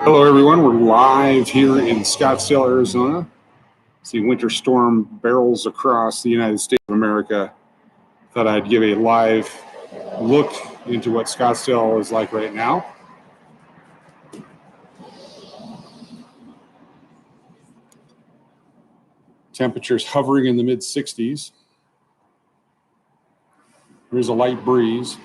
Hello, everyone. We're live here in Scottsdale, Arizona. See winter storm barrels across the United States of America. Thought I'd give a live look into what Scottsdale is like right now. Temperatures hovering in the mid-60s. There's a light breeze.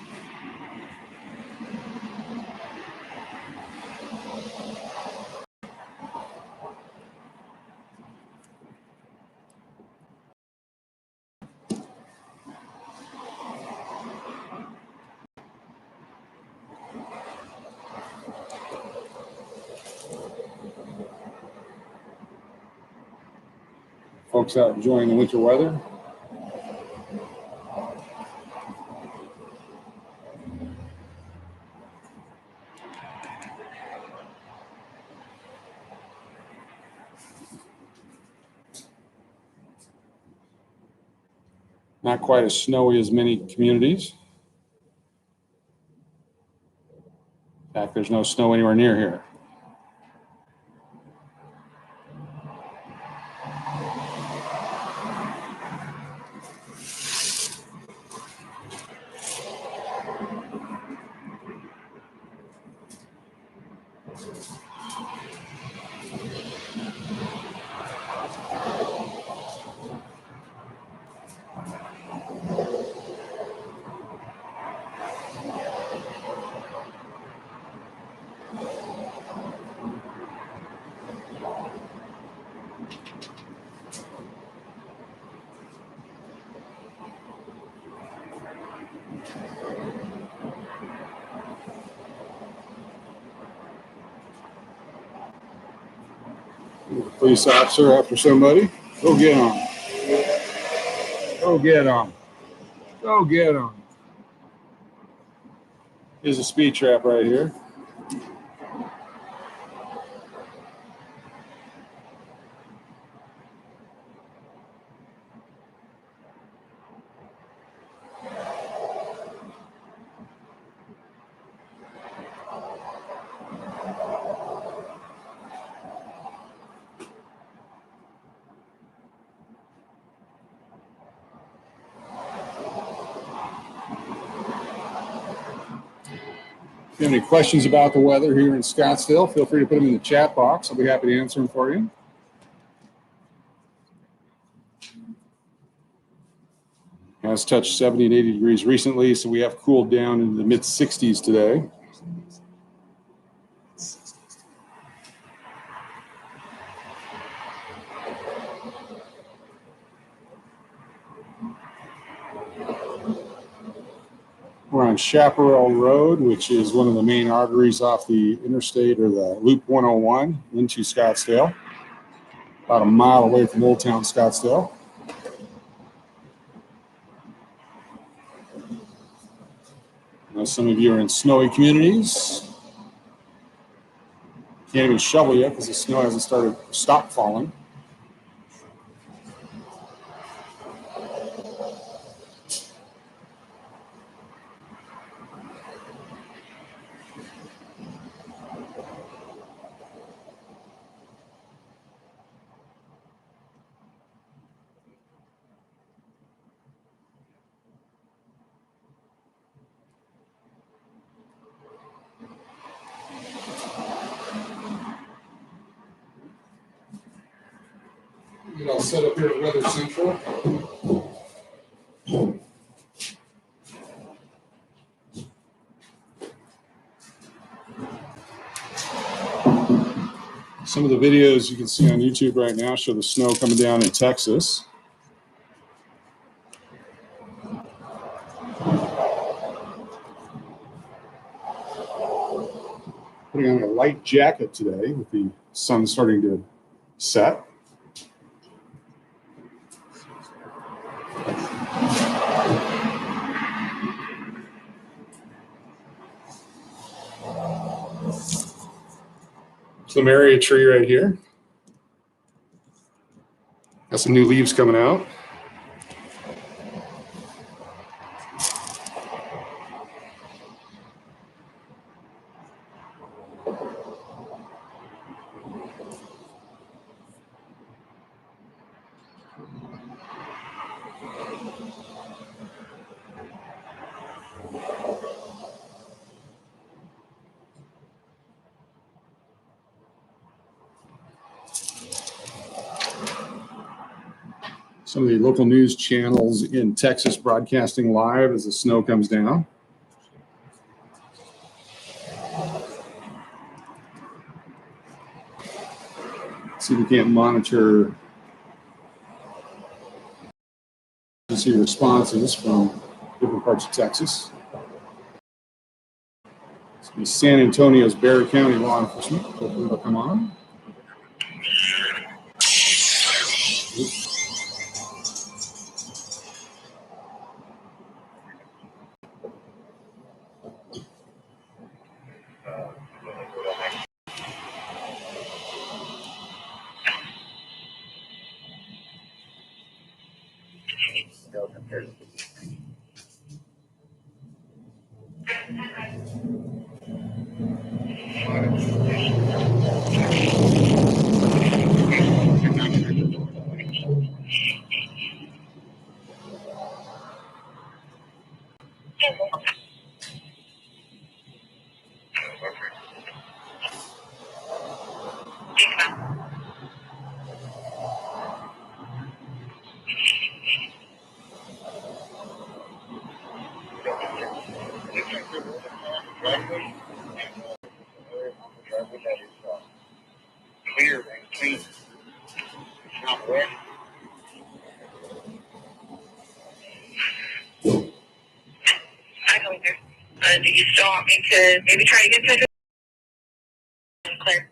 Folks out enjoying the winter weather. Not quite as snowy as many communities. In fact, there's no snow anywhere near here. Police officer after somebody. Go get him. Go get him. Go get him. Here's a speed trap right here. If you have any questions about the weather here in Scottsdale, feel free to put them in the chat box. I'll be happy to answer them for you. It has touched 70 and 80 degrees recently, so we have cooled down into the mid-60s today. We're on Chaparral Road, which is one of the main arteries off the interstate, or the Loop 101 into Scottsdale. About a mile away from Old Town Scottsdale. Now, some of you are in snowy communities. Can't even shovel yet because the snow hasn't stopped falling. Get all set up here at Weather Central. Some of the videos you can see on YouTube right now show the snow coming down in Texas. Putting on a light jacket today with the sun starting to set. Plumeria tree right here. Got some new leaves coming out. Some of the local news channels in Texas broadcasting live as the snow comes down. See if we can't monitor emergency responses from different parts of Texas. It's gonna be San Antonio's Bexar County law enforcement. Hopefully they'll come on. Clear and clean. It's not wet. Hi, Hunter. Do you still want me to maybe try to get in touch with Claire?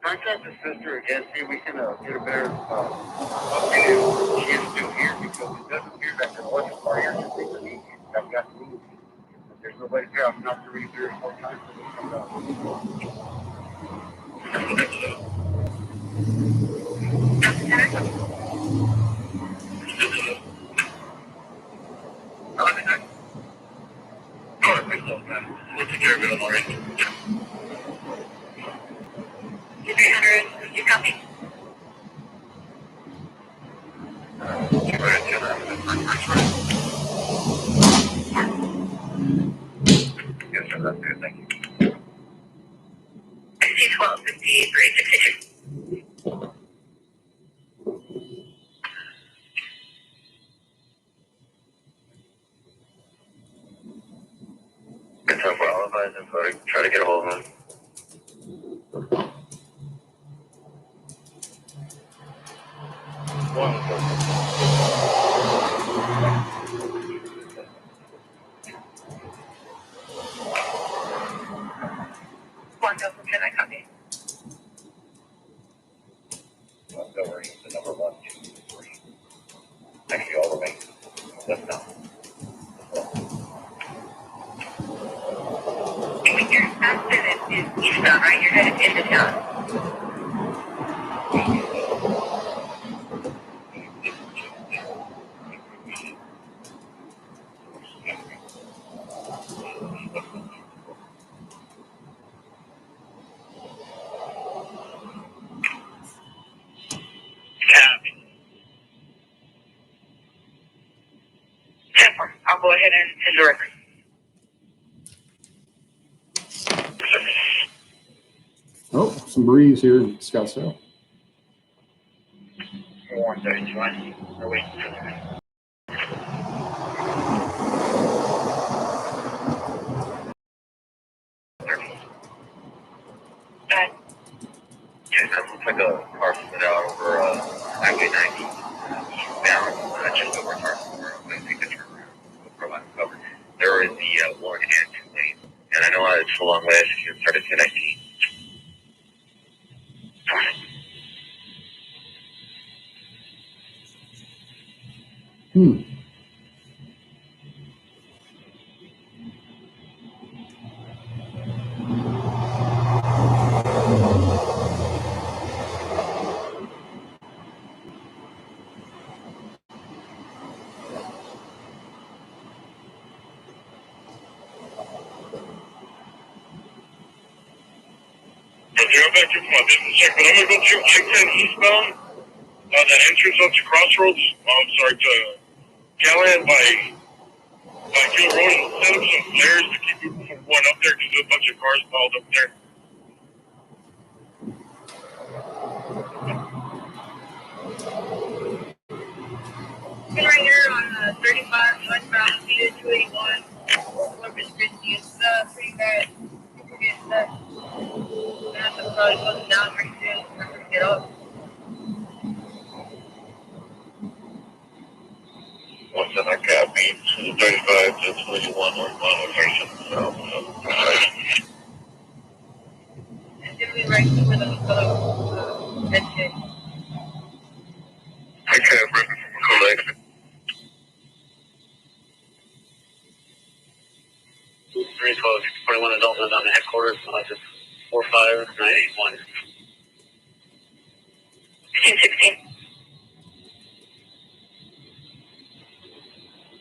Contact the sister again, see if we can get a better update if she is still here, because it doesn't appear that there was a fire urgency that got moved. If there's nobody here, I'm not going to read 3 or 4 times for them to come down. We'll take care of it all right. 300, you copy? Yes, sir, that's good, thank you. 12, 53, 62. Good time for all of us and try to get a hold of them. Can I copy? Don't worry, the number 1, 2, 3. Actually, all the way. That's not. Your accident is eastbound, right? You're headed into town. I'll go ahead and direct. Oh, some breeze here in Scottsdale. 131. Oh, wait. It looks like a car split out over Highway 90 eastbound, just over Tarpon. I think the turnaround for lack of cover. There is the 1 and 2 lane, and I know it's a long way. I think it started to 19. I'm back here for my business check, but I'm going to go through I-10 eastbound, that entrance up to Crossroads, to Callahan by Gill Road, and set up some flares to keep people from going up there because there's a bunch of cars piled up there. Been right here on 35 northbound, via 281. Corpus Christi is pretty bad. People get stuck. And that's probably closing down pretty soon. Remember to get up. What's in our cab means 35 to 21 northbound location. It's gonna be right where the headset. I can't remember from collection. 312, 41 adults on the headquarters, just 45981. 1616.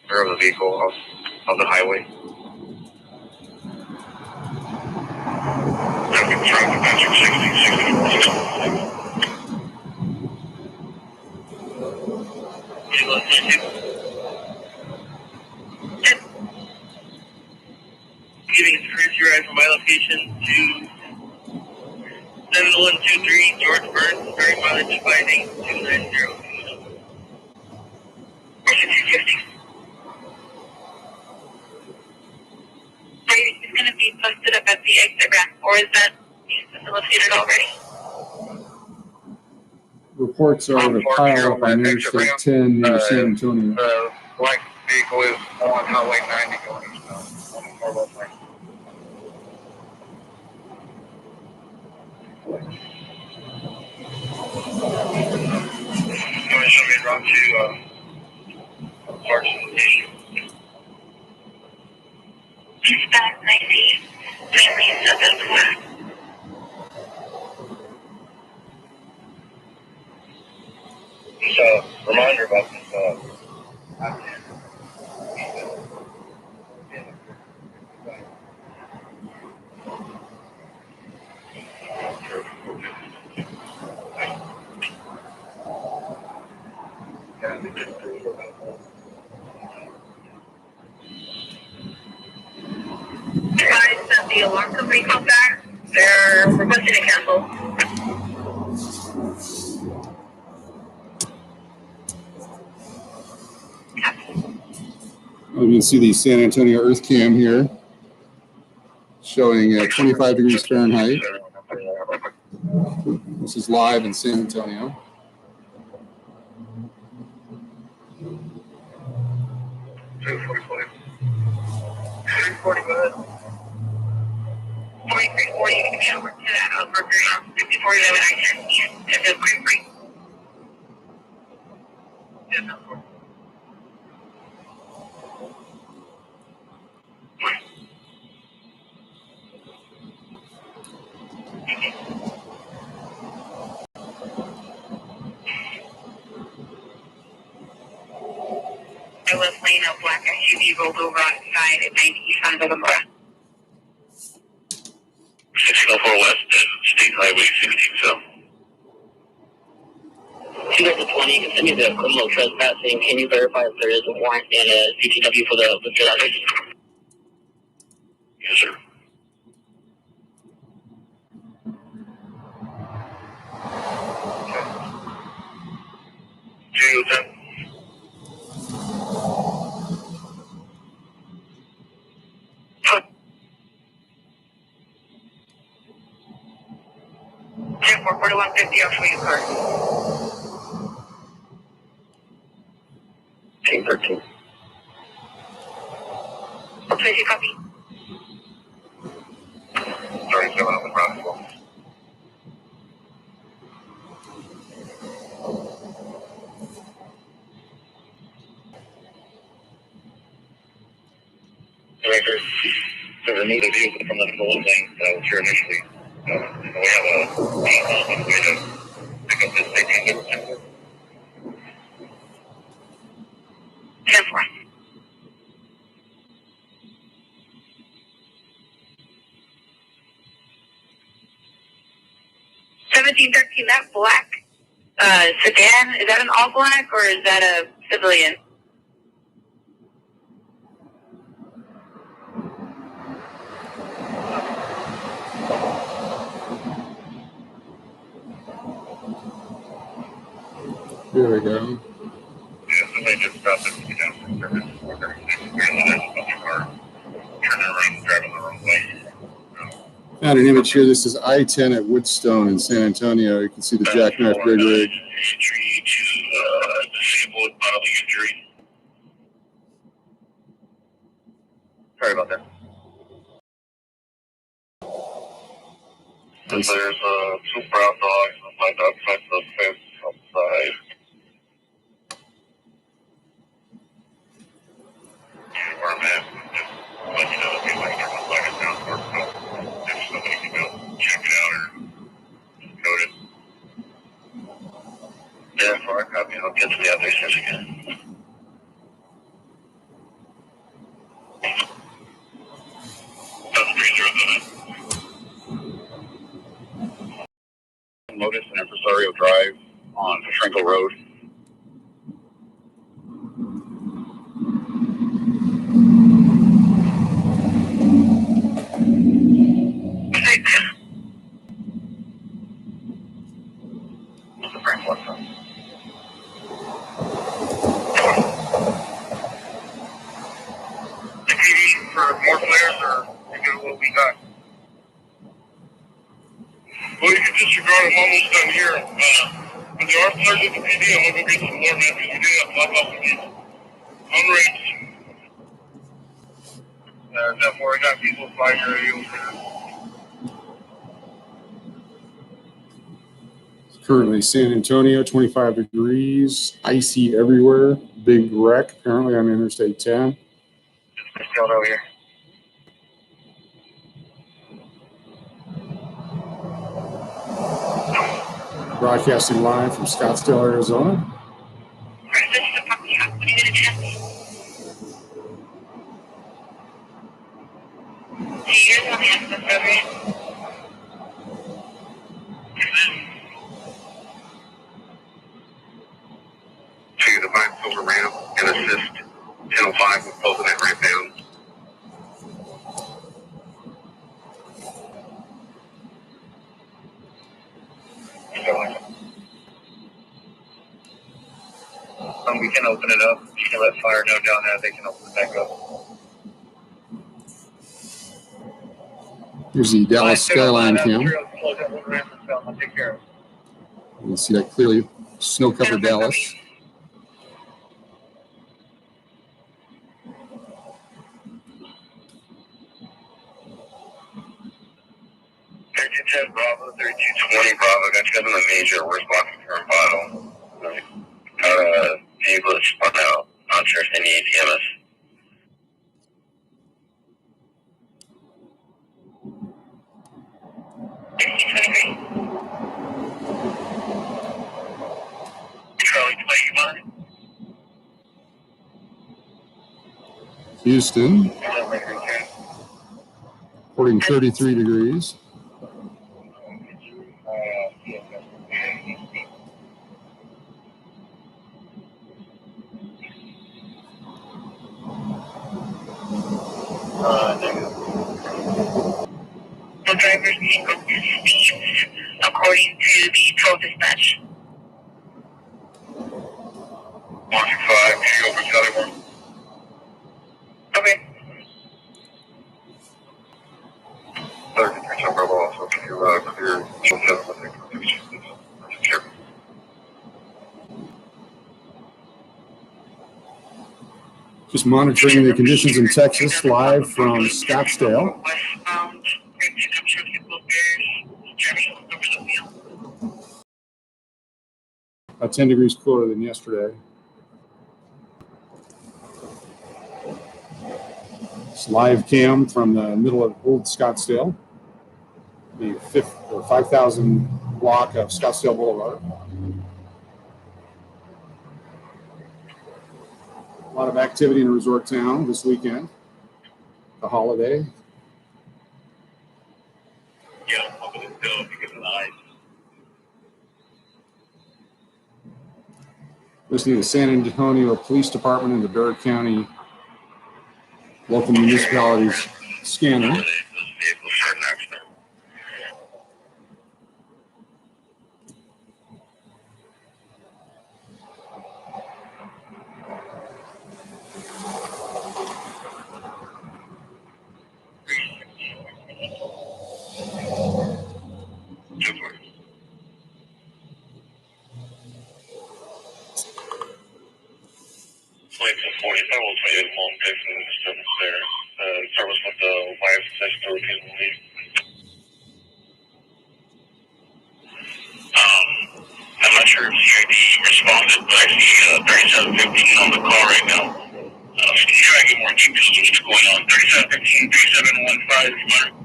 Rear of the vehicle off the highway. Traffic passenger 1616. Giving a courtesy ride from my location to 7123 George Burns, very mileage advising 290. 1650. Are you just going to be posted up at the exit ramp, or is that being facilitated already? Reports are of a pile up on Interstate 10 near San Antonio. The black vehicle is on Highway 90 going eastbound on the northwest lane. You want to show me a route to Parks location? Eastbound 90, 374. Just a reminder about this. Guys, that the alarm company called back. They're requesting to cancel. You can see the San Antonio Earth Cam here showing 25 degrees Fahrenheit. This is live in San Antonio. Or you can get over to that burger house, 5411 I-10 and the free. Yeah, no problem. I was laying a black SUV rolled over on its side at 90 East on Villamora. 1604 west and State Highway 16 south. 2020, you can send me the criminal trespassing. Can you verify if there is a warrant and a CTW for the others? Yes, sir. Two, 10. Yeah, 4150, I'll show you a card. Team 13. Okay, you copy. 37 on the ground floor. Director, there's another vehicle from the full lane that was here initially. We have a vehicle on the way to pick up this 18. 10-4. 1713, that black sedan, is that an all black or is that a civilian? Here we go. Yeah, somebody just stopped at me down from service 436. Apparently there's another car turning around and driving the wrong way. Got an image here. This is I-10 at Woodstone in San Antonio. You can see the jackknife big rig. Entry to disabled bodily injury. Sorry about that. And there's two brown dogs lined outside the fence outside. Where I'm at, just let you know that we like turn the flag down for so if somebody can go check it out or code it. Yeah, for our copy, I'll get to the other session again. That's 300. Lotus and Empresario Drive on Trinkle Road. What's the frame one from? For more flares or you know what we got? Well, you can disregard. I'm almost done here. But there are flares at the PD. I'm going to go get some more, man, because we did have pop off again. On rates. Therefore, I got people flying aerials here. Currently San Antonio, 25 degrees, icy everywhere. Big wreck apparently on Interstate 10. Just out over here. Broadcasting live from Scottsdale, Arizona. To the vine over ramp and assist 1005 with closing that ramp down. We can open it up. You can let fire know down there. They can open it back up. Here's the Dallas skyline cam. You I'll take care of it. can see that clearly. Snow-covered Dallas. Bravo, 3220 Bravo. Got you guys on the major. Where's blocking turn bottle? Vehicle that spun out. Not sure if they need EMS. Charlie, play you mind? Houston, reporting 33 degrees. The driver's vehicle speeds according to the tow dispatch. 125, can you go for Charlie 1? Okay. 33 Bravo also, can you clear 716? Sure. Just monitoring the conditions in Texas live from Scottsdale. Westbound, pickup truck and bookers, driving over the wheel. About 10 degrees cooler than yesterday. It's live cam from the middle of Old Scottsdale, the 5,000 block of Scottsdale Boulevard. A lot of activity in Resort Town this weekend, the holiday. Yeah, I'm up in the hill because of the ice. Listening to the San Antonio Police Department and the Barrett County local municipalities scanner. Those vehicles are an accident. I will tell you the long distance there. Service with the wife sister can leave. I'm not sure if CID responded, but I see 3715 on the call right now. Can you try to get more details of what's going on? 3715, 3715.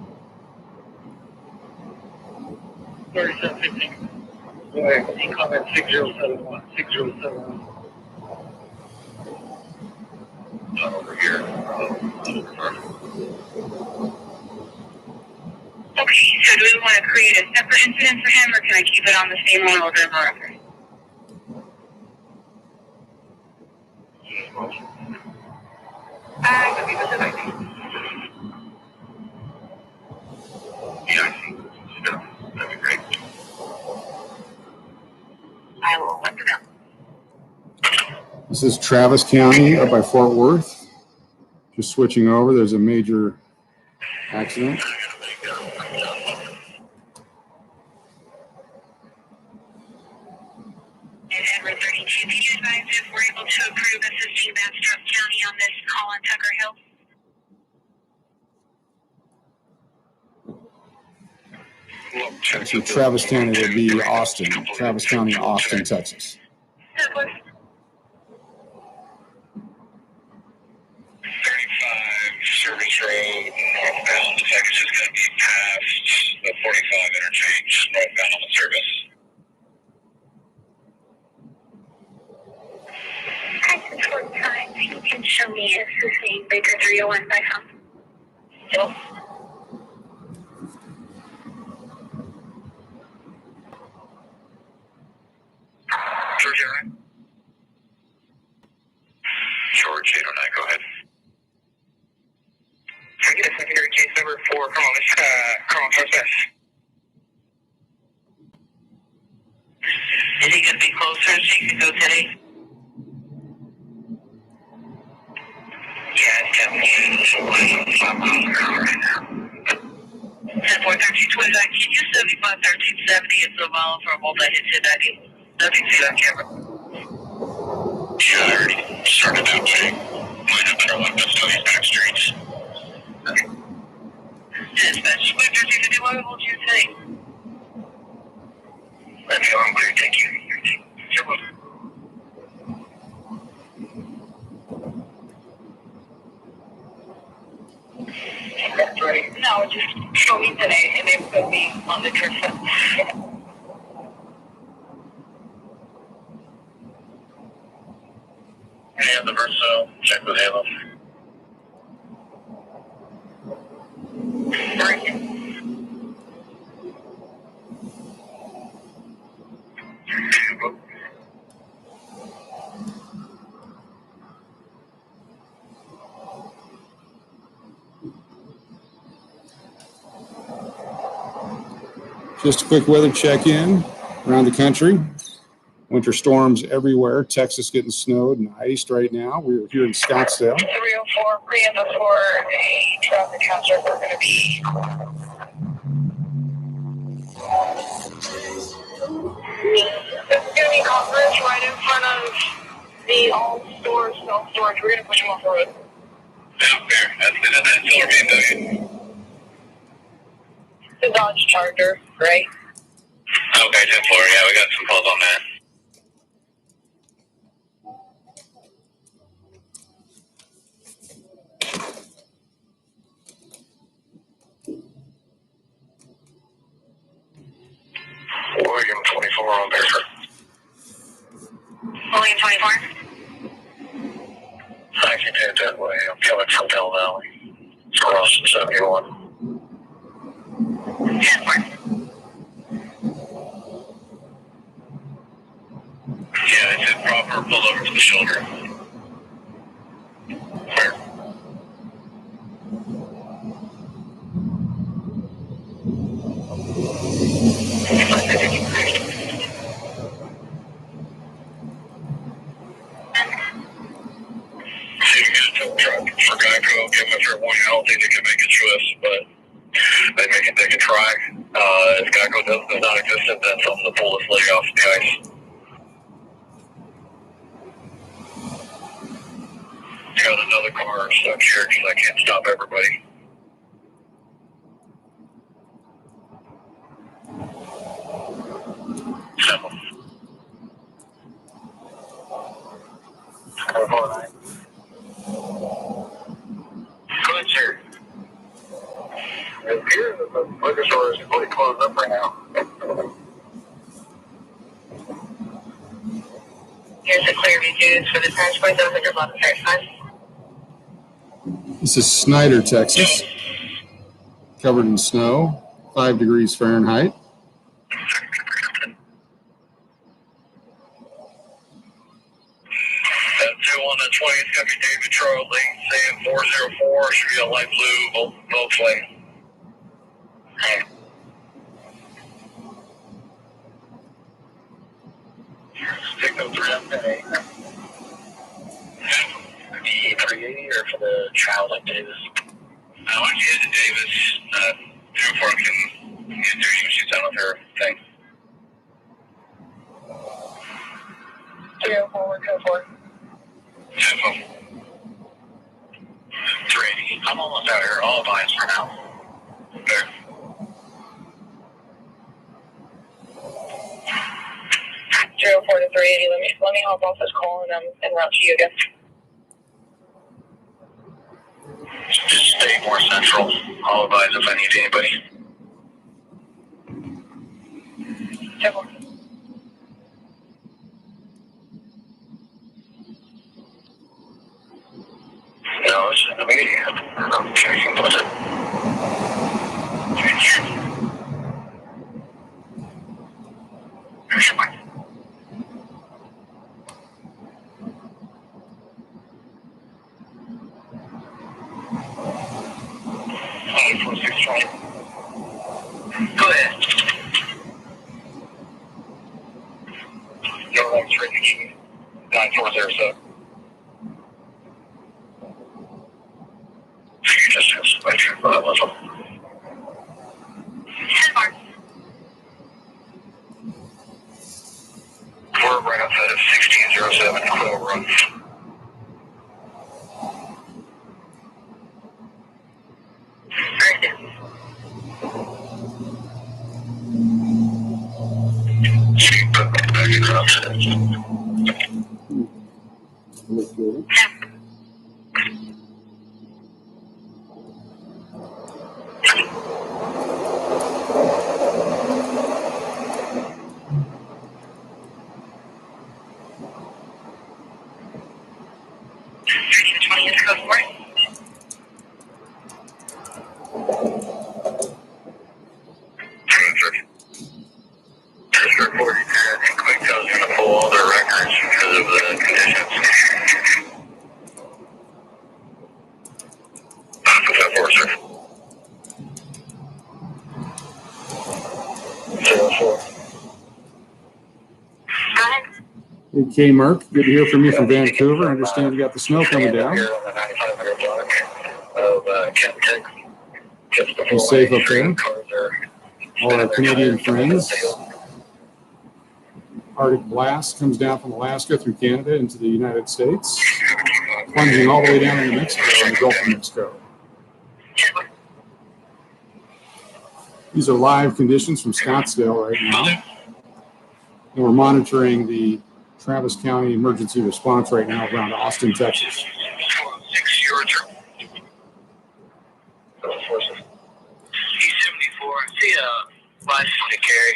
3715. Go ahead. He comment 6071. 6071. Over here. Okay, so do we want to create a separate incident for him, or can I keep it on the same one or whatever record? Could be specific. Yeah, I see. Yeah, that'd be great. I will let them know. This is Travis County up by Fort Worth. Just switching over, there's a major accident. Edward 32, can you advise if we're able to approve assisting Bastrop County on this call on Tucker Hill? Actually, Travis County would be Austin. Travis County, Austin, Texas. 35 Service Road northbound. Looks like it's just going to be past the 45 interchange northbound on the service. Hi, support time. You can show me if the same Baker 301 by phone. Yep. George 809. George 809, go ahead. Can I get a secondary case number for Colonel Southwest? Is he going to be closer so you can go today? Yeah, it's definitely 5 miles an hour right now. 10-4, 1329, can you 75, 1370? It's a mile for a multi-hit 1090. Nothing to that camera. Yeah, I already started out checking. Might have better luck just on these back streets. Okay. Dispatch, Winter 250, what will you say? Let me know, I'm clear, thank you. You're welcome. That's right. No, just show me today, and they put me on the trip. Any other Verso, check with Halo. Just a quick weather check-in around the country. Winter storms everywhere. Texas getting snowed and iced right now. We're here in Scottsdale. 304, pre-end for a traffic hazard. We're going to be it's going to be Congress right in front of the all-stores, self-storage. We're going to push them off the road. Yeah, fair. That's the BMW. The Dodge Charger, right? Okay, 10-4, yeah, we got some calls on that. William 24 on Baker. William 24. I can head that way. I'm coming from Bell Valley. It's crossing 71. 10-4. Yeah, it's improper. Pull over to the shoulder. Fair. See, you get a tow truck for Geico. Give them a fair warning. I don't think they can make a choice, but they can try. If Geico does not exist, then tell them to pull this lady off the ice. Got another car stuck here because I can't stop everybody. Good, sir. It appears that the liquor store is completely closed up right now. Here's the clear reviews for the transport. Those are your bottom 35. This is Snyder, Texas. Covered in snow, 5 degrees Fahrenheit. That 2 on the 20 is going to be David Charlie, saying 404. Should be a light blue Volkswagen. Stick no 3 up at 8. The 380 or for the child at Davis? I want you to Davis. 04 can get there. You can shoot down with her thing. 304, 104. 380. I'm almost out here. All lines for now. There. 304 to 380. Let me hop off this call and route to you again. Just stay more central. I'll advise if I need anybody. Careful. No, it's in the meeting. I'm checking with it. Here's your mic. 4620. Go ahead. Your line's ready. 9407. You just have to make sure that was 10 mark. We're right outside of 1607 Quill Run. Very good. Back across it. District 42, I think Quake's going to pull all their records because of the conditions. What's that for, sir? 04. Go ahead. Okay, Mark, good to hear from you from Vancouver. I understand you got the snow coming down. Here on the 9500 block of Kentucky. Just before Be safe up there. cars are All our Canadian friends. Arctic blast comes down from Alaska through Canada into the United States, plunging all the way down into Mexico and the Gulf of Mexico. These are live conditions from Scottsdale right now. And we're monitoring the Travis County emergency response right now around Austin, Texas. 74, see license to carry.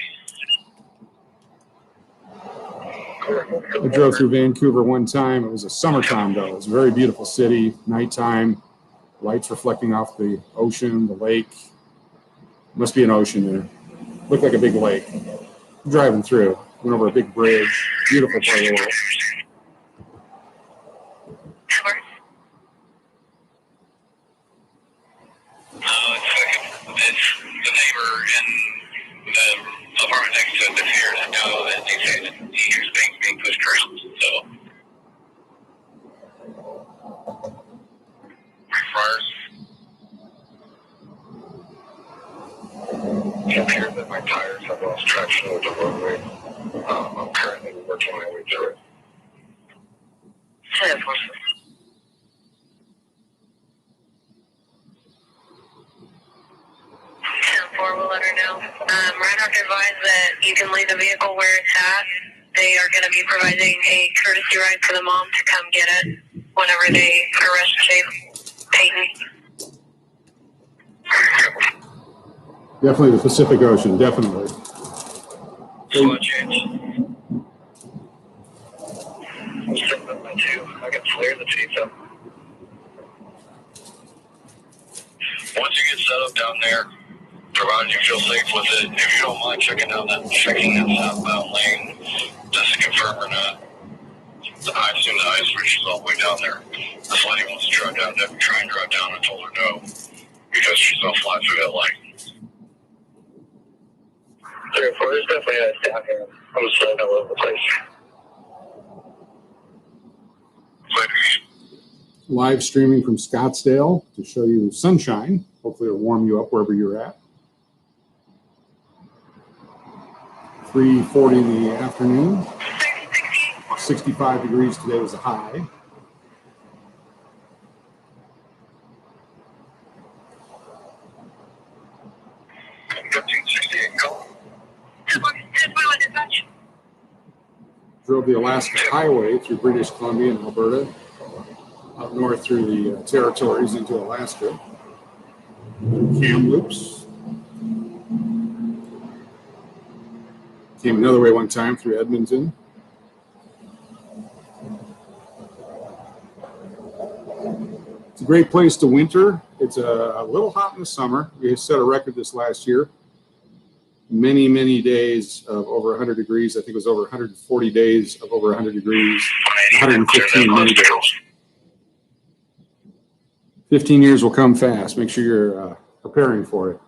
I drove through Vancouver one time. It was a summertime though. It was a very beautiful city, nighttime, lights reflecting off the ocean, the lake. Must be an ocean there. Looked like a big lake. Driving through, went over a big bridge, beautiful part of the world. It's the neighbor in the apartment next to it that's here that know that he said that he hears things being pushed around. So, fires. It appears that my tires have lost traction with the roadway. I'm currently working my way through it. we'll let her know. Reinhardt advised that you can leave the vehicle where it's at. They are going to be providing a courtesy ride for the mom to come get it whenever they arrest Peyton. Definitely the Pacific Ocean, definitely. Slow change. I can flare the tape up. Once you get set up down there, provided you feel safe with it, if you don't mind checking that southbound lane, just to confirm or not. I assume the ice bridge is all the way down there. This lady wants to try and drive down. I told her no, because she's gonna fly through that light. 3 or 4, there's definitely ice down here. I'm just letting all over the place. Live streaming from Scottsdale to show you sunshine. Hopefully it'll warm you up wherever you're at. 3:40 in the afternoon. 65 degrees today was a high. Drove the Alaska Highway through British Columbia and Alberta, up north through the territories into Alaska. Kamloops. Came another way one time through Edmonton. It's a great place to winter. It's a little hot in the summer. We set a record this last year. Many, many days of over 100 degrees. I think it was over 140 days of over 100 degrees. 115 many days. 15 years will come fast. Make sure you're preparing for it.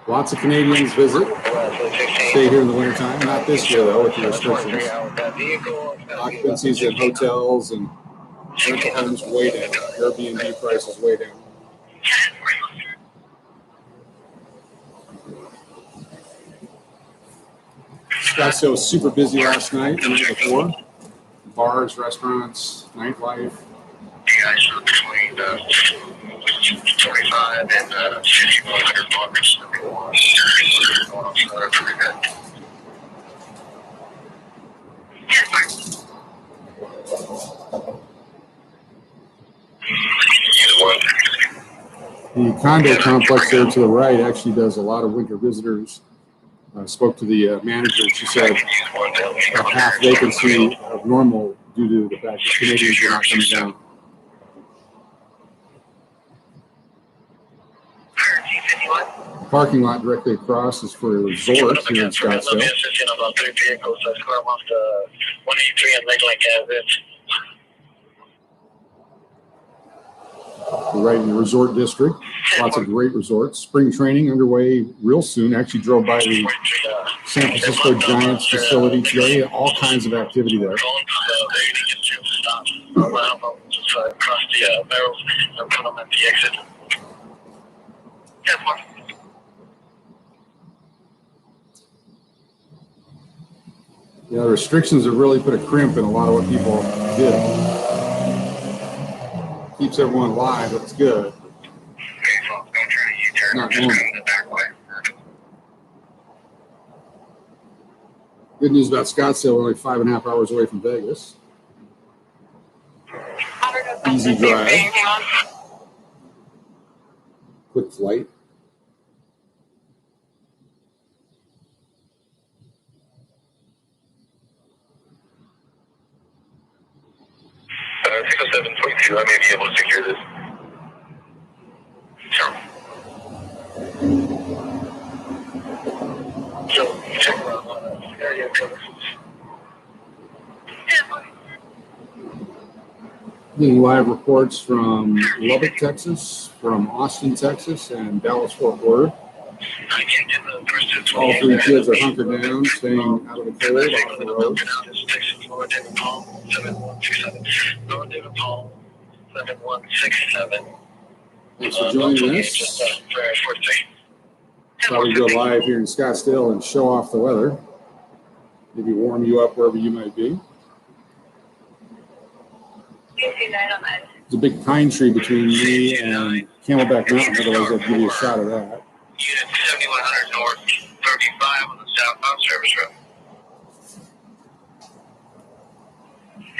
Lots of Canadians visit. Stay here in the wintertime. Not this year, though, with the restrictions. Occupancies at hotels and rental homes way down. Airbnb prices way down. Scottsdale was super busy last night, the night before. Bars, restaurants, nightlife. You guys are between 25 and 5,100 bucks. Pretty good. The condo complex there to the right actually does a lot of winter visitors. I spoke to the manager, and she said a half vacancy of normal due to the fact that Canadians are not coming down. The parking lot directly across is for a resort here in Scottsdale. About 3 vehicles, so square off the 183 and Lakeland, Kansas. We're right in the resort district. Lots of great resorts. Spring training underway real soon. Actually drove by the San Francisco Giants facility today. All kinds of activity there. Across the barrels and put them at the exit. Yeah, the restrictions have really put a crimp in a lot of what people did. Keeps everyone alive, that's good. Not normal. Good news about Scottsdale, we're only 5.5 hours away from Vegas. Easy drive. Quick flight. Pickle 722, I may be able to secure this. Sure. So, check around on area covers. Getting live reports from Lubbock, Texas, from Austin, Texas, and Dallas, Fort Worth. All 3 kids are hunkered down, staying out of the cold, off the road. Thanks for joining us. Thought we'd go live here in Scottsdale and show off the weather. Maybe warm you up wherever you might be. You see that on that. There's a big pine tree between me and Camelback Mountain. Otherwise, I'd give you a shot of that. Unit 7100 North 35 on the southbound service road.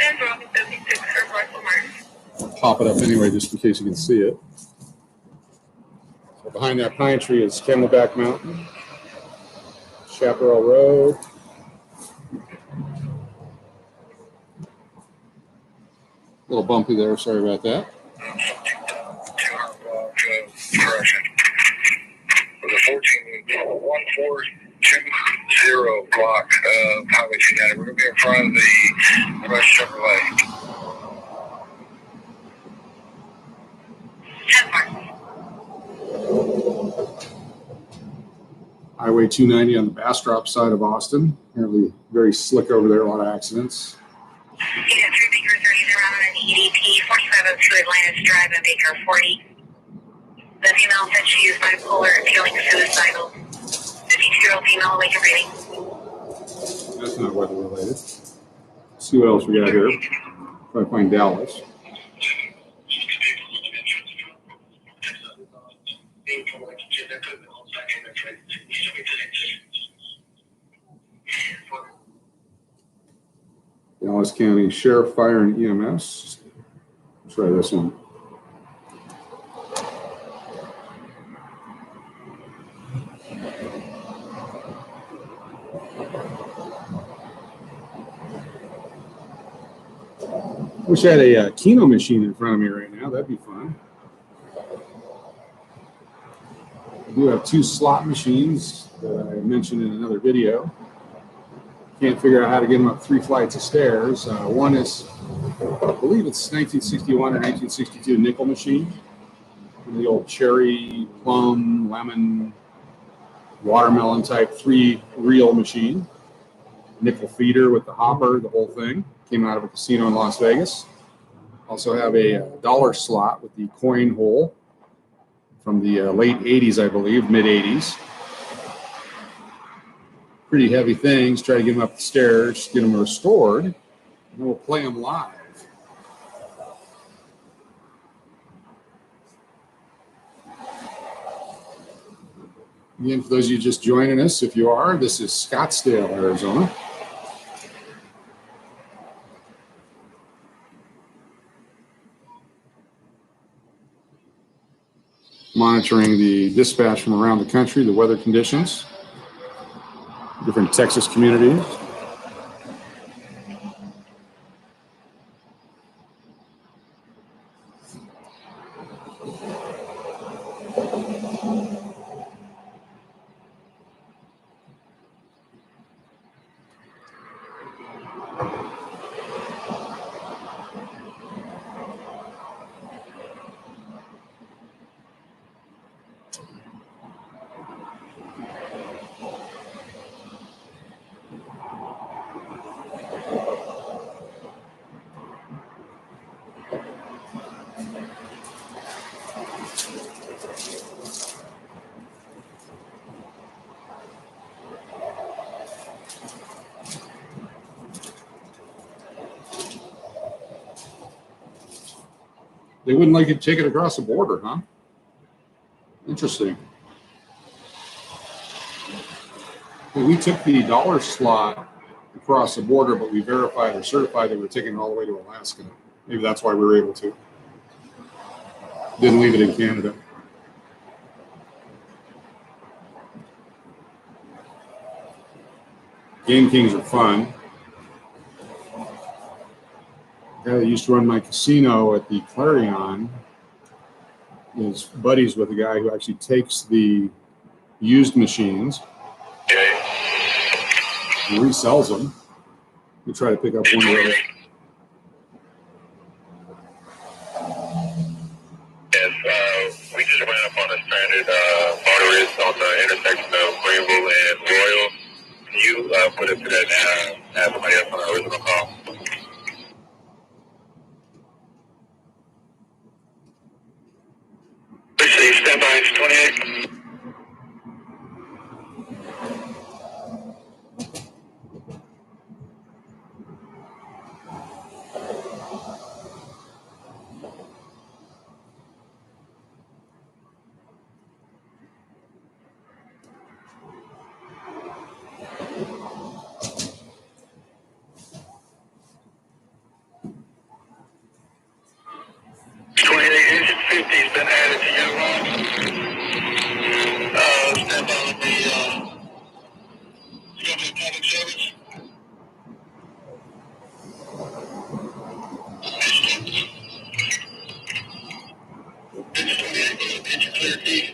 And Robin 76 for Marshall Martin. I'll pop it up anyway, just in case you can see it. So behind that pine tree is Camelback Mountain, Chaparral Road. A little bumpy there, sorry about that. Correction. For the 1420 block of Highway 290, we're going to be in front of the Rush Chevrolet. 10 mark. Highway 290 on the Bastrop side of Austin. Apparently very slick over there, a lot of accidents. Unit 3 Baker 30 around an EDP 4502 Atlantis Drive at Baker 40. The female said she is bipolar and feeling suicidal. 52-year-old female awake and breathing. That's not weather related. Let's see what else we got here. Try to find Dallas. Dallas County Sheriff, Fire, and EMS. Try this one. Wish I had a Keno machine in front of me right now. That'd be fun. I do have 2 slot machines that I mentioned in another video. Can't figure out how to get them up 3 flights of stairs. One is, I believe it's 1961 or 1962 nickel machine. The old cherry, plum, lemon, watermelon type 3-reel machine. Nickel feeder with the hopper, the whole thing. Came out of a casino in Las Vegas. Also have a dollar slot with the coin hole from the late 80s, I believe, mid 80s. Pretty heavy things. Try to get them up the stairs, get them restored, and then we'll play them live. Again, for those of you just joining us, if you are, this is Scottsdale, Arizona. Monitoring the dispatch from around the country, the weather conditions, different Texas communities. They wouldn't like you to take it across the border, huh? Interesting. Well, we took the dollar slot across the border, but we verified or certified that we were taking it all the way to Alaska. Maybe that's why we were able to. Didn't leave it in Canada. Game Kings are fun. The guy that used to run my casino at the Clarion is buddies with a guy who actually takes the used machines and resells them. We try to pick up one of those. Yes, we just ran up on a stranded motorist on the intersection of Greenville and Royal. Can you put it to that as somebody else on the original call? Stand by, 28. Engine 50 has been added to your run. Step out of the Scottsdale public service. Engine clear key.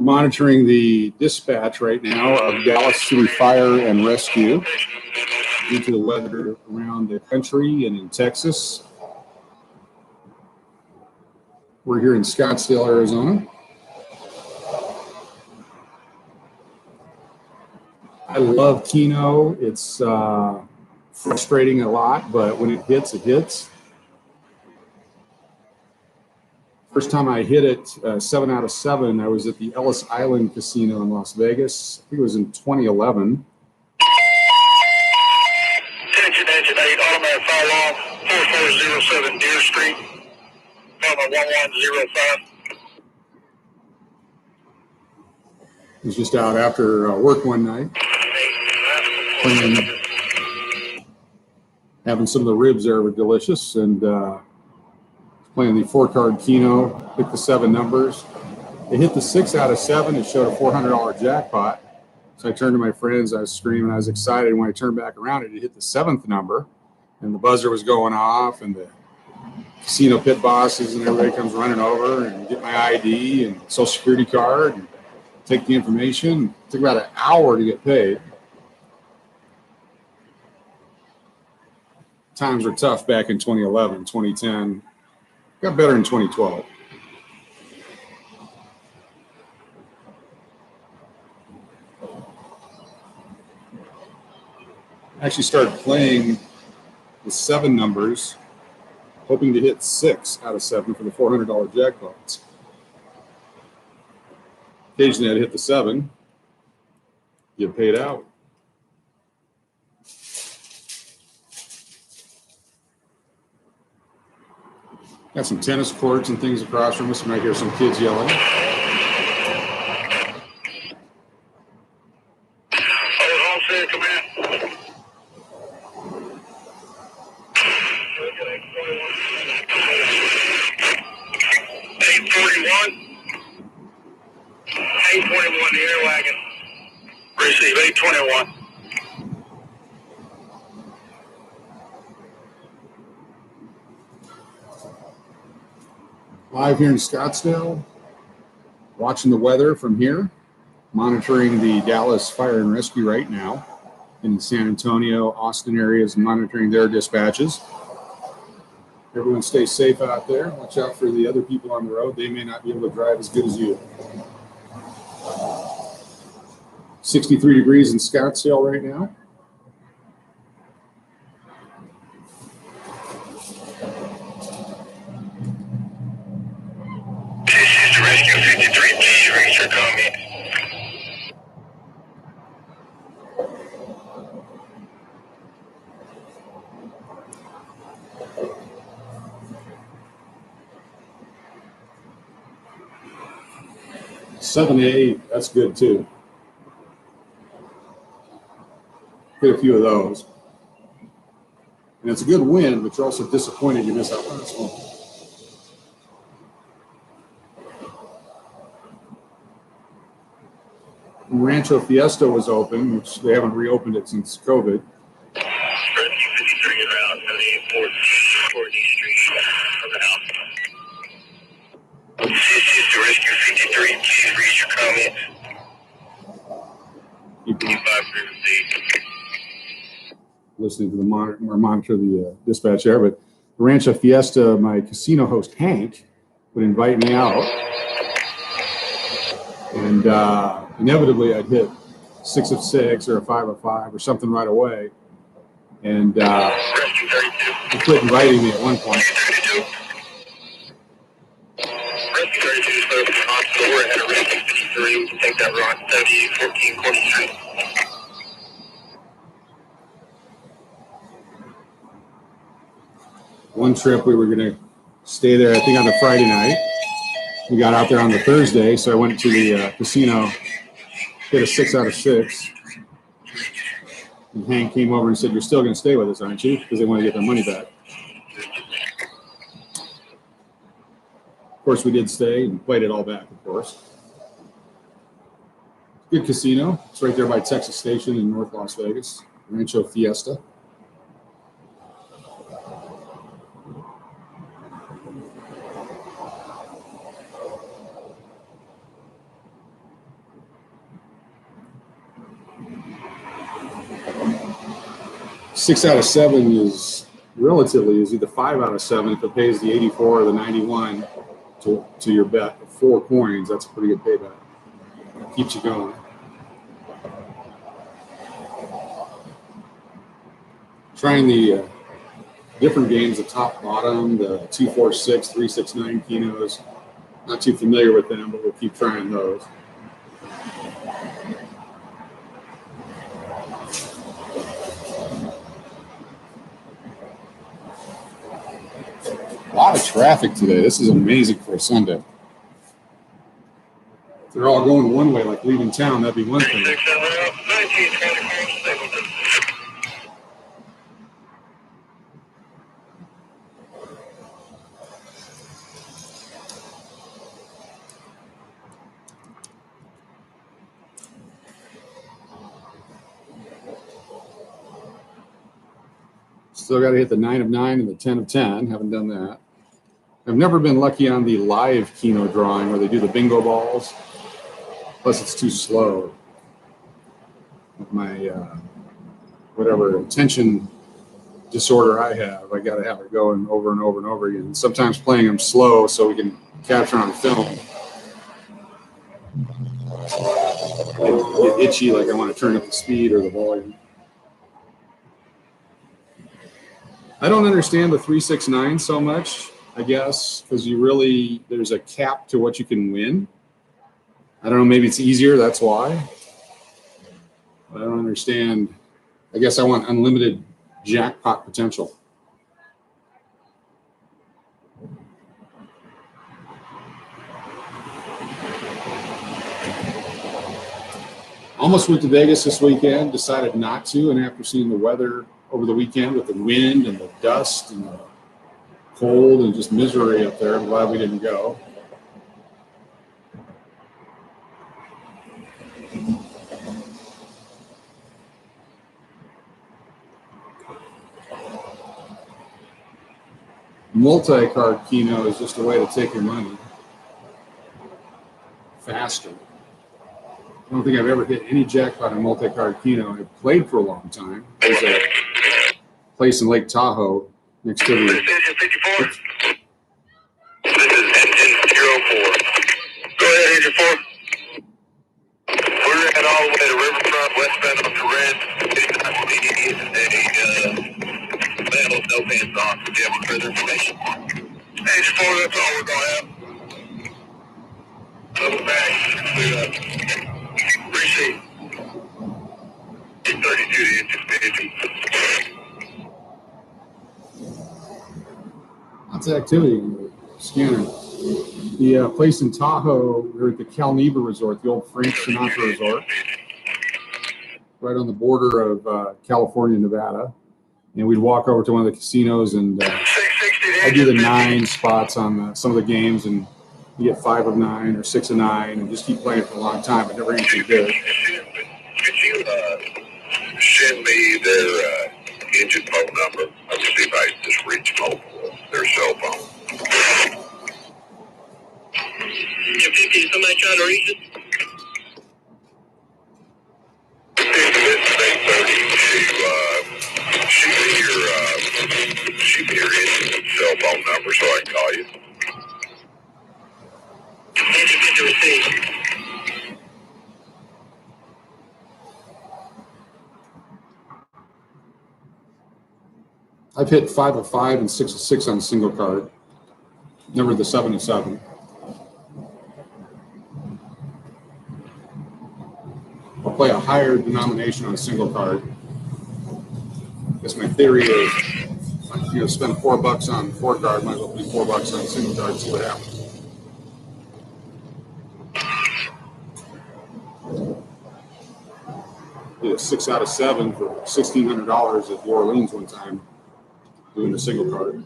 Monitoring the dispatch right now of Dallas City Fire and Rescue due to the weather around the country and in Texas. We're here in Scottsdale, Arizona. I love Keno. It's frustrating a lot, but when it hits, it hits. First time I hit it, 7 out of 7, I was at the Ellis Island Casino in Las Vegas. I think it was in 2011. Attention, engine 8, automatic fire alarm, 4407 Deer Street, number 1105. I was just out after work one night, having some of the ribs there were delicious, and playing the 4-card Keno, picked the 7 numbers. It hit the 6 out of 7. It showed a $400 jackpot. So I turned to my friends. I was screaming. I was excited. When I turned back around, it hit the 7th number, and the buzzer was going off, and the casino pit bosses and everybody comes running over and get my ID and social security card and take the information. It took about an hour to get paid. Times were tough back in 2011, 2010. Got better in 2012. I actually started playing with 7 numbers, hoping to hit 6 out of 7 for the $400 jackpots. Occasionally I'd hit the 7, get paid out. Got some tennis courts and things across from us. You might hear some kids yelling. All set, command. 841. 821, the air wagon. Receive 821. Live here in Scottsdale, watching the weather from here, monitoring the Dallas Fire and Rescue right now in the San Antonio, Austin areas, monitoring their dispatches. Everyone stay safe out there. Watch out for the other people on the road. They may not be able to drive as good as you. 63 degrees in Scottsdale right now. Rescue 53, please reach your comment. Seven to 8, that's good too. Get a few of those. And it's a good win, but you're also disappointed you missed out on this one. Rancho Fiesta was open, which they haven't reopened it since COVID. Rescue 53 around 14th Street from the house. This is the Rescue 53. Please read your comments. Keep 5 listening to the monitor the dispatch there, but the Rancho Fiesta, my casino host Hank would invite me out, and inevitably I'd hit 6 of 6 or a 5 of 5 or something right away, and Rescue 32. he quit inviting me at one point. Rescue 32 is clear from the hospital. We're at a Rescue 53. We can take that run. 7814 Courtney Street. One trip we were going to stay there, I think, on the Friday night. We got out there on the Thursday, so I went to the casino, hit a 6 out of 6. And Hank came over and said, "You're still going to stay with us, aren't you?" Because they want to get their money back. Of course, we did stay and played it all back, of course. Good casino. It's right there by Texas Station in North Las Vegas. Rancho Fiesta. Six out of 7 is relatively is either 5 out of 7 if it pays the 84 or the 91 to your bet. 4 coins, that's a pretty good payback. Keeps you going. Trying the different games, the top bottom, the 246, 369 Kinos. Not too familiar with them, but we'll keep trying those. A lot of traffic today. This is amazing for a Sunday. If they're all going one way, like leaving town, that'd be one thing. Still got to hit the 9 of 9 and the 10 of 10. Haven't done that. I've never been lucky on the live Keno drawing where they do the bingo balls. Plus, it's too slow. With my whatever attention disorder I have, I got to have it going over and over and over again. Sometimes playing them slow so we can capture on film. I get itchy, like I want to turn up the speed or the volume. I don't understand the 369 so much, I guess, because there's a cap to what you can win. I don't know, maybe it's easier, that's why. But I don't understand. I guess I want unlimited jackpot potential. Almost went to Vegas this weekend, decided not to, and after seeing the weather over the weekend with the wind and the dust and the cold and just misery up there, I'm glad we didn't go. Multi-card Keno is just a way to take your money faster. I don't think I've ever hit any jackpot in multi-card Keno. I've played for a long time. There's a place in Lake Tahoe next to the... This is engine 04. Go ahead, engine 4. We're heading all the way to Riverfront, westbound on Torrent. We did not see no pants on. Do you have further information? Engine 4, that's all we're going to have. Double back. Clear up. Appreciate it. 32 to engine 50. Lots of activity in the scanner. The place in Tahoe, we're at the Calneva Resort, the old Frank Sinatra Resort, right on the border of California and Nevada. And we'd walk over to one of the casinos, and I do the 9 spots on some of the games, and you get 5 of 9 or 6 of 9, and just keep playing for a long time, but never anything good. Could you send me their engine phone number? I'll see if I can just reach their cell phone. You're 50, somebody trying to reach it? Shoot me your engine cell phone number so I can call you. Engine 50 received. I've hit 5 of 5 and 6 of 6 on a single card. Never the 7 of 7. I'll play a higher denomination on a single card. I guess my theory is You know, spend $4 on 4 card, might as well put $4 on single card, see what happens. Did a 6 out of 7 for $1,600 at New Orleans one time, doing a single card.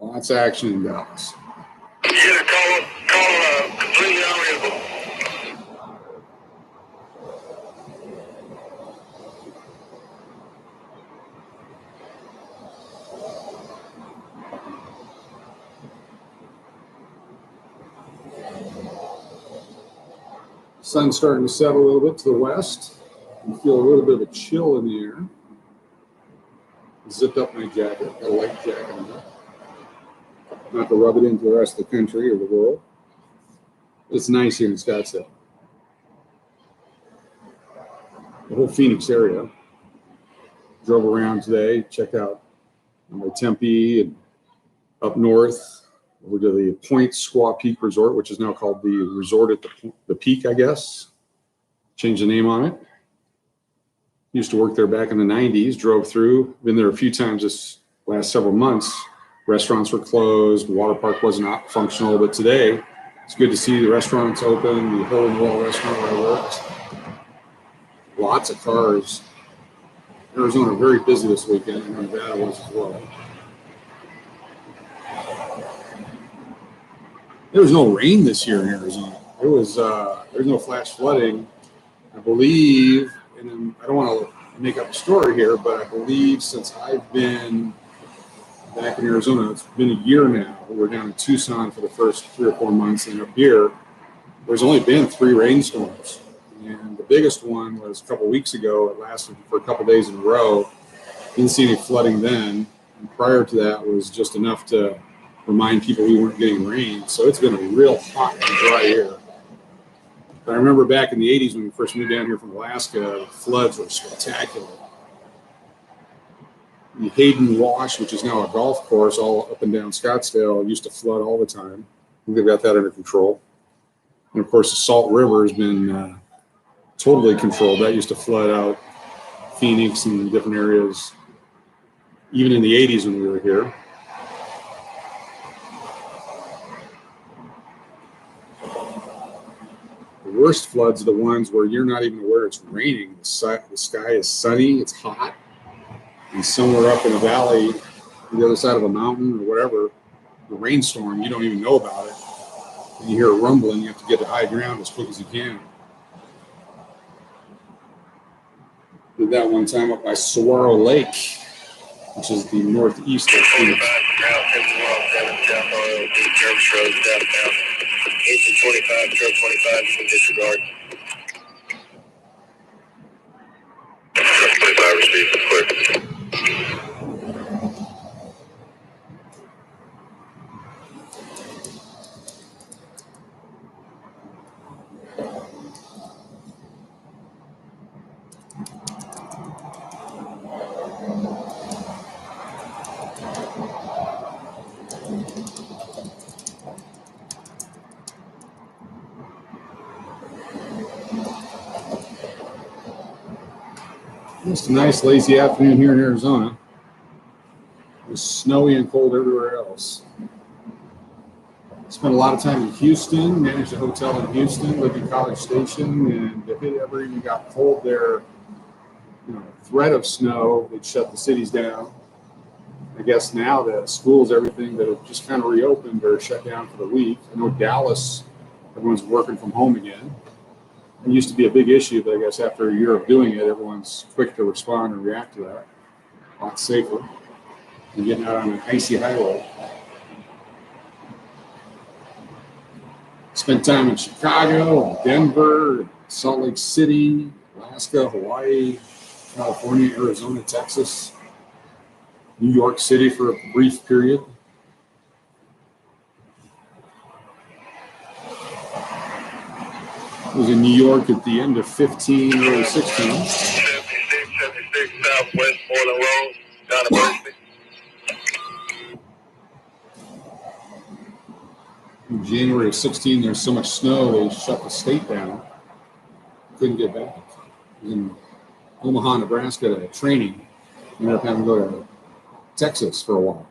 Lots of action in Dallas. You get a call completely unreadable. Sun's starting to settle a little bit to the west. You feel a little bit of a chill in the air. Zipped up my jacket, a light jacket on. Not to rub it into the rest of the country or the world. It's nice here in Scottsdale. The whole Phoenix area. Drove around today, checked out Tempe and up north over to the Point Squaw Peak Resort, which is now called the Resort at the Peak, I guess. Changed the name on it. Used to work there back in the 90s, drove through, been there a few times this last several months. Restaurants were closed, water park was not functional, but today it's good to see the restaurants open, the Hole in the Wall restaurant where I worked. Lots of cars. Arizona very busy this weekend, and Nevada was as well. There was no rain this year in Arizona. There was no flash flooding. I believe, and I don't want to make up a story here, but I believe since I've been back in Arizona, it's been a year now. We're down in Tucson for the first 3 or 4 months, and up here, there's only been 3 rainstorms. And the biggest one was a couple weeks ago. It lasted for a couple days in a row. Didn't see any flooding then. And prior to that was just enough to remind people we weren't getting rain. So it's been a real hot and dry year. But I remember back in the 80s when we first moved down here from Alaska, the floods were spectacular. The Hayden Wash, which is now a golf course all up and down Scottsdale, used to flood all the time. I think they've got that under control. And of course, the Salt River has been totally controlled. That used to flood out Phoenix and different areas, even in the 80s when we were here. The worst floods are the ones where you're not even aware it's raining. The sky is sunny, it's hot, and somewhere up in a valley, on the other side of a mountain or whatever, the rainstorm, you don't even know about it. And you hear a rumbling, you have to get to high ground as quick as you can. Did that one time up by Saguaro Lake, which is the northeast of Phoenix. 1825, trail 25, you can disregard. Trail 25, receive, clear. Just a nice lazy afternoon here in Arizona. It was snowy and cold everywhere else. Spent a lot of time in Houston, managed a hotel in Houston, lived in College Station, and if it ever even got cold there, threat of snow, they'd shut the cities down. I guess now the schools, everything that have just kind of reopened or shut down for the week. I know Dallas, everyone's working from home again. It used to be a big issue, but I guess after a year of doing it, everyone's quick to respond and react to that. A lot safer than getting out on an icy highway. Spent time in Chicago, Denver, Salt Lake City, Alaska, Hawaii, California, Arizona, Texas, New York City for a brief period. Was in New York at the end of 15 or 16. 76 Southwest Moreland Road, down to Berkeley. In January of 16, there was so much snow they shut the state down. Couldn't get back. I was in Omaha, Nebraska at a training. Ended up having to go to Texas for a while.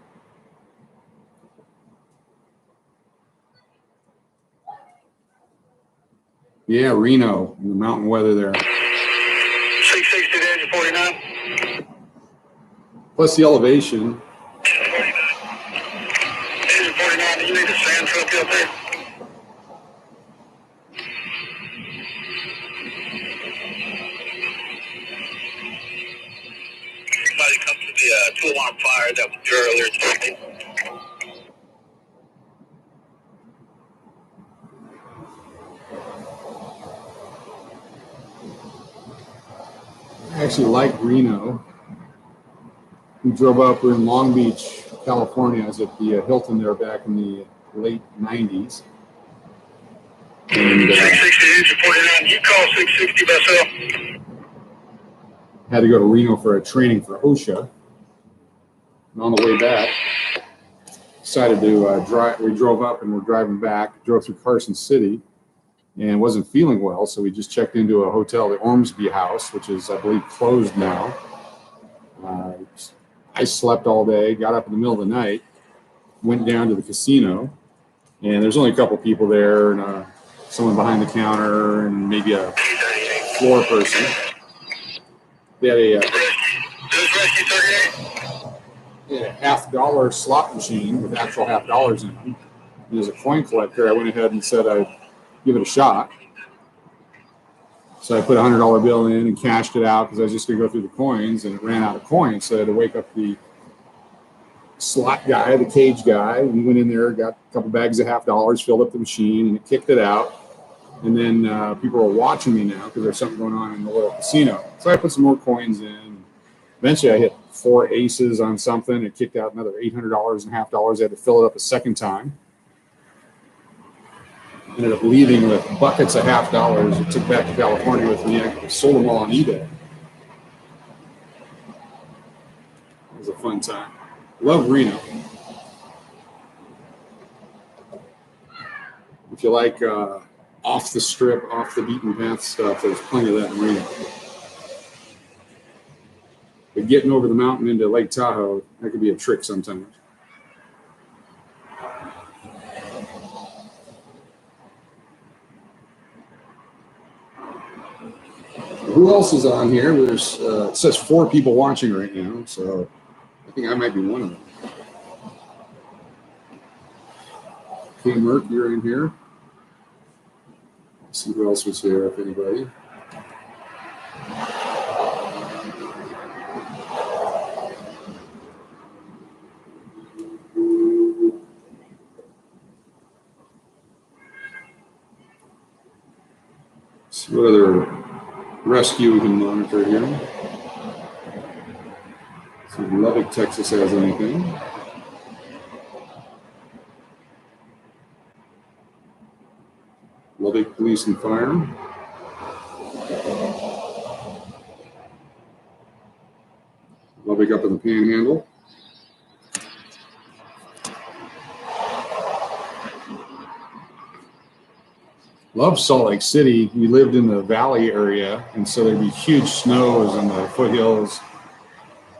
Yeah, Reno, and the mountain weather there. 660 to engine 49. Plus the elevation. Engine 49, you need a sand truck up there? Somebody come to the two-alarm fire that was there earlier today. I actually like Reno. We drove up. We're in Long Beach, California. I was at the Hilton there back in the late 90s. And 660 engine 49. You call 660 myself. had to go to Reno for a training for OSHA. And on the way back, decided to drive. We drove up and we're driving back. Drove through Carson City, and wasn't feeling well, so we just checked into a hotel, the Ormsby House, which is, I believe, closed now. I slept all day, got up in the middle of the night, went down to the casino, and there's only a couple people there, and someone behind the counter, and maybe a floor person. They had a $50 slot machine with actual $50 in them. And as a coin collector, I went ahead and said I'd give it a shot. So I put a $100 bill in and cashed it out because I was just going to go through the coins, and it ran out of coins. So I had to wake up the slot guy, the cage guy. We went in there, got a couple bags of $50, filled up the machine, and it kicked it out. And then people are watching me now because there's something going on in the little casino. So I put some more coins in. Eventually, I hit 4 aces on something. It kicked out another $800 and $50. I had to fill it up a second time. Ended up leaving with buckets of $50. I took back to California with me. I sold them all on eBay. It was a fun time. Love Reno. If you like off the strip, off the beaten path stuff, there's plenty of that in Reno. But getting over the mountain into Lake Tahoe, that could be a trick sometimes. Who else is on here? There's it says 4 people watching right now, so I think I might be one of them. Okay, Merck, you're in here. Let's see who else was here, if anybody. Let's see what other rescue we can monitor here. See if Lubbock, Texas has anything. Lubbock Police and Fire. Lubbock up in the Panhandle. Love Salt Lake City. We lived in the valley area, and so there'd be huge snows on the foothills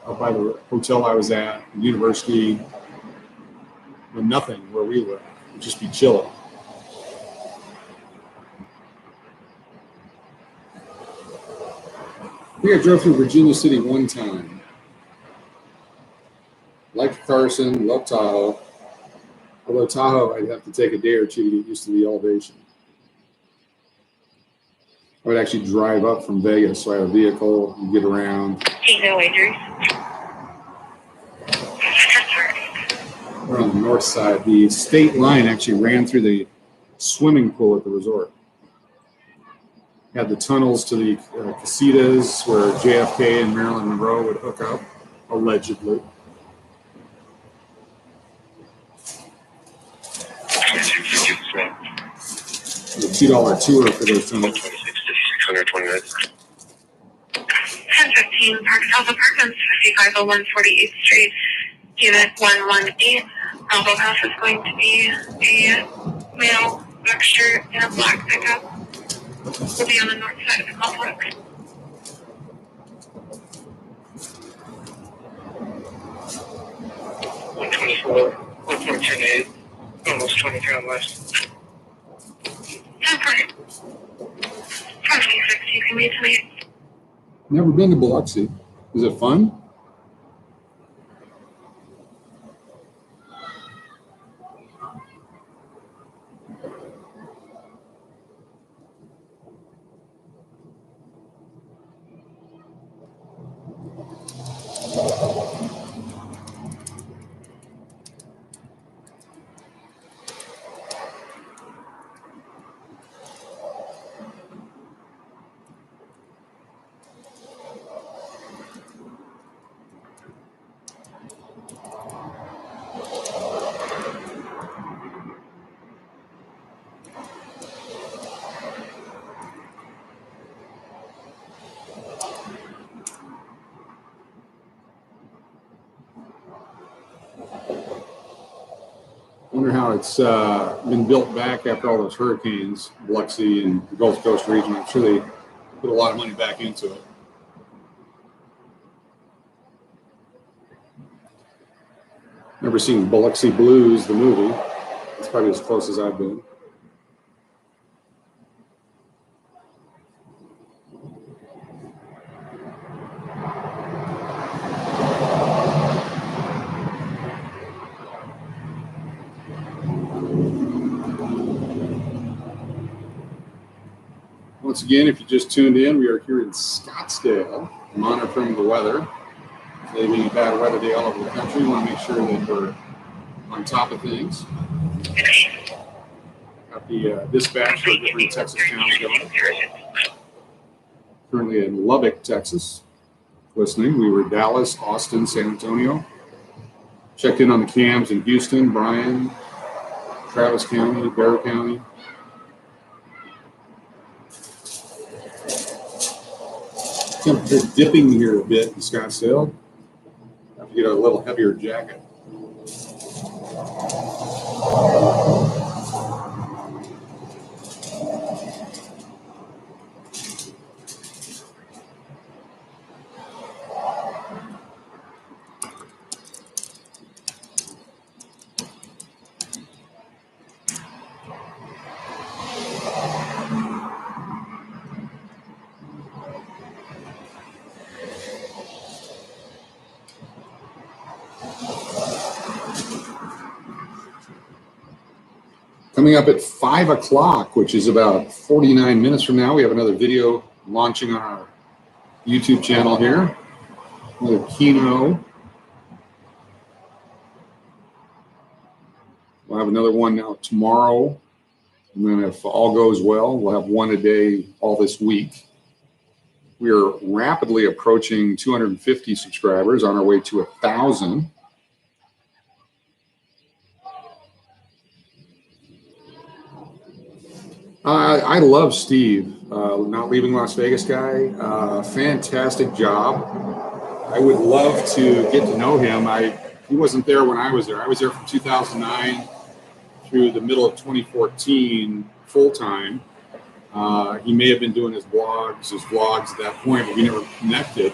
up by the hotel I was at, the university, but nothing where we lived. It'd just be chilly. I think I drove through Virginia City one time. Liked Carson, loved Tahoe. Although Tahoe, I'd have to take a day or two to get used to the elevation. I would actually drive up from Vegas, so I had a vehicle and get around. No injuries. We're on the north side. The state line actually ran through the swimming pool at the resort. Had the tunnels to the casitas where JFK and Marilyn Monroe would hook up, allegedly. The $2 tour for those tunnels. 629. 1015 Park South Apartments, 5501 48th Street, Unit 118. Bravo House is going to be a male black shirt and a black pickup. Will be on the north side of the complex. One 1.10 almost 23 on west. 1040. 526, you can meet tonight. Never been to Biloxi. Is it fun? Wonder how it's been built back after all those hurricanes, Biloxi and the Gulf Coast region. I'm sure they put a lot of money back into it. Never seen Biloxi Blues, the movie. It's probably as close as I've been. Once again, if you just tuned in, we are here in Scottsdale, monitoring the weather. Today being a bad weather day all over the country, we want to make sure that we're on top of things. Got the dispatch for different Texas towns going. Currently in Lubbock, Texas, listening. We were Dallas, Austin, San Antonio. Checked in on the cams in Houston, Bryan, Travis County, Bear County. Temperature dipping here a bit in Scottsdale. Have to get a little heavier jacket. Coming up at 5 o'clock, which is about 49 minutes from now, we have another video launching on our YouTube channel here. Another Keno. We'll have another one now tomorrow. And then if all goes well, we'll have one a day all this week. We are rapidly approaching 250 subscribers, on our way to 1,000. I love Steve, not leaving Las Vegas guy. Fantastic job. I would love to get to know him. He wasn't there when I was there. I was there from 2009 through the middle of 2014 full time. He may have been doing his vlogs at that point, but we never connected.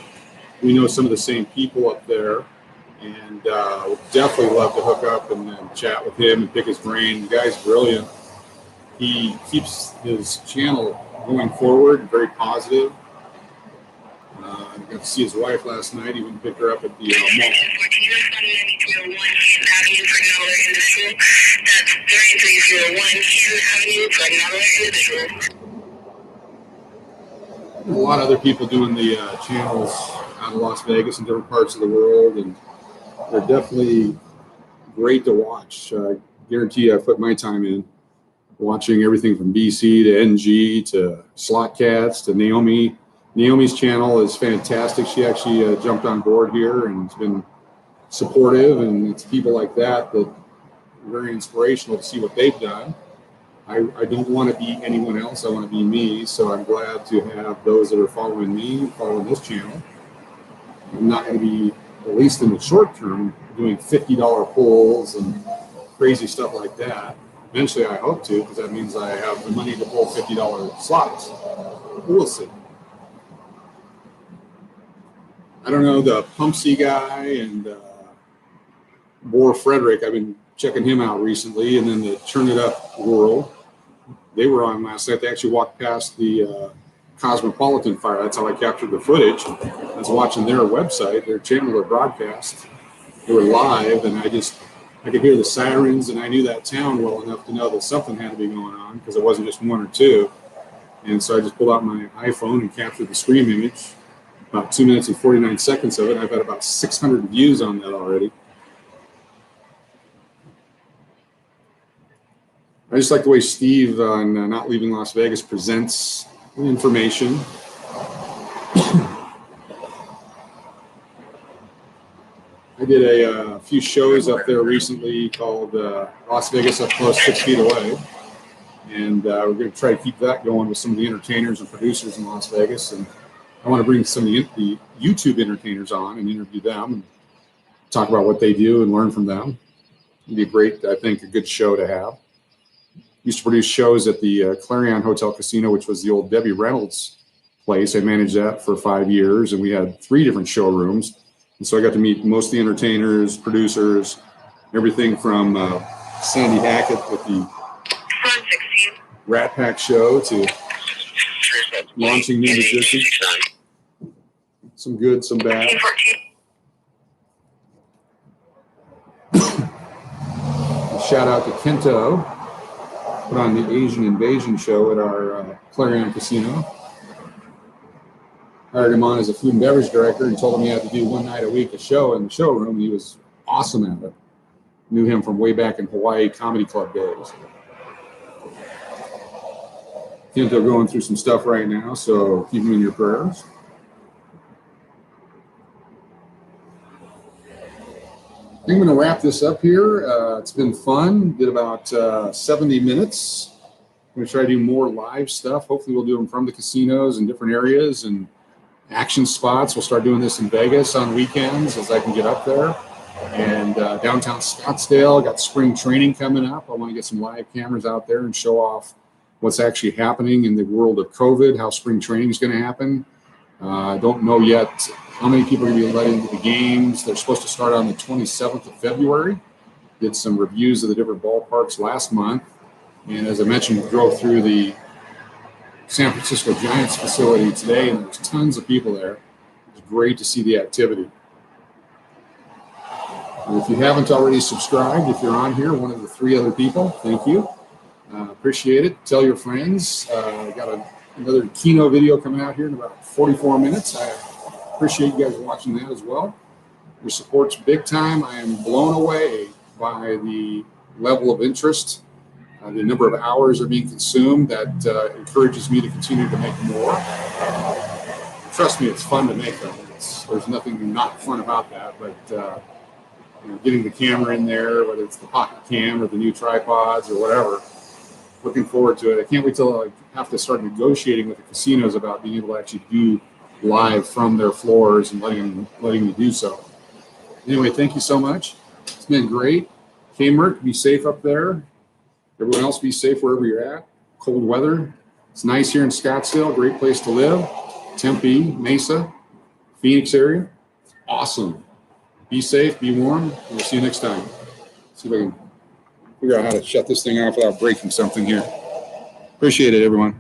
We know some of the same people up there, and would definitely love to hook up and chat with him and pick his brain. The guy's brilliant. He keeps his channel going forward, very positive. I got to see his wife last night. He went and picked her up at the mall. A lot of other people doing the channels out of Las Vegas and different parts of the world, and they're definitely great to watch. I guarantee you I've put my time in. Watching everything from BC to NG to Slot Cats to Naomi. Naomi's channel is fantastic. She actually jumped on board here and has been supportive, and it's people like that that are very inspirational to see what they've done. I don't want to be anyone else. I want to be me. So I'm glad to have those that are following me, following this channel. I'm not going to be, at least in the short term, doing $50 pulls and crazy stuff like that. Eventually, I hope to, because that means I have the money to pull $50 slots. We'll see. I don't know, the Pumpsy guy and Boar Frederick, I've been checking him out recently, and then the Turn It Up World. They were on last night. They actually walked past the Cosmopolitan fire. That's how I captured the footage. I was watching their website, their channel, their broadcast. They were live, and I could hear the sirens, and I knew that town well enough to know that something had to be going on because it wasn't just one or two. And so I just pulled out my iPhone and captured the screen image, about 2 minutes and 49 seconds of it. I've had about 600 views on that already. I just like the way Steve on Not Leaving Las Vegas presents information. I did a few shows up there recently called Las Vegas Up Close 6 Feet Away. And we're going to try to keep that going with some of the entertainers and producers in Las Vegas. And I want to bring some of the YouTube entertainers on and interview them and talk about what they do and learn from them. It'd be great, I think, a good show to have. Used to produce shows at the Clarion Hotel Casino, which was the old Debbie Reynolds place. I managed that for 5 years, and we had 3 different showrooms. And so I got to meet most of the entertainers, producers, everything from Sandy Hackett with the Rat Pack show to launching new musicians. Some good, some bad. Shout out to Kento. Put on the Asian Invasion show at our Clarion Casino. Hired him on as a food and beverage director and told him he had to do 1 night a week a show in the showroom. He was awesome at it. Knew him from way back in Hawaii Comedy Club days. Kento going through some stuff right now, so keep him in your prayers. I think I'm going to wrap this up here. It's been fun. Did about 70 minutes. I'm going to try to do more live stuff. Hopefully we'll do them from the casinos in different areas and action spots. We'll start doing this in Vegas on weekends as I can get up there. And downtown Scottsdale, got spring training coming up. I want to get some live cameras out there and show off what's actually happening in the world of COVID, how spring training is going to happen. I don't know yet how many people are going to be let into the games. They're supposed to start on the 27th of February. Did some reviews of the different ballparks last month. And as I mentioned, we drove through the San Francisco Giants facility today, and there's tons of people there. It's great to see the activity. And if you haven't already subscribed, if you're on here, one of the 3 other people, thank you. Appreciate it. Tell your friends. Got another Keno video coming out here in about 44 minutes. I appreciate you guys watching that as well. Your support's big time. I am blown away by the level of interest, the number of hours are being consumed. That encourages me to continue to make more. Trust me, it's fun to make them. There's nothing not fun about that, but getting the camera in there, whether it's the pocket cam or the new tripods or whatever, looking forward to it. I can't wait till I have to start negotiating with the casinos about being able to actually do live from their floors and letting me do so. Anyway, thank you so much. It's been great. Kmart, be safe up there. Everyone else be safe wherever you're at. Cold weather. It's nice here in Scottsdale. Great place to live. Tempe, Mesa, Phoenix area. Awesome. Be safe, be warm. We'll see you next time. See if I can figure out how to shut this thing off without breaking something here. Appreciate it, everyone.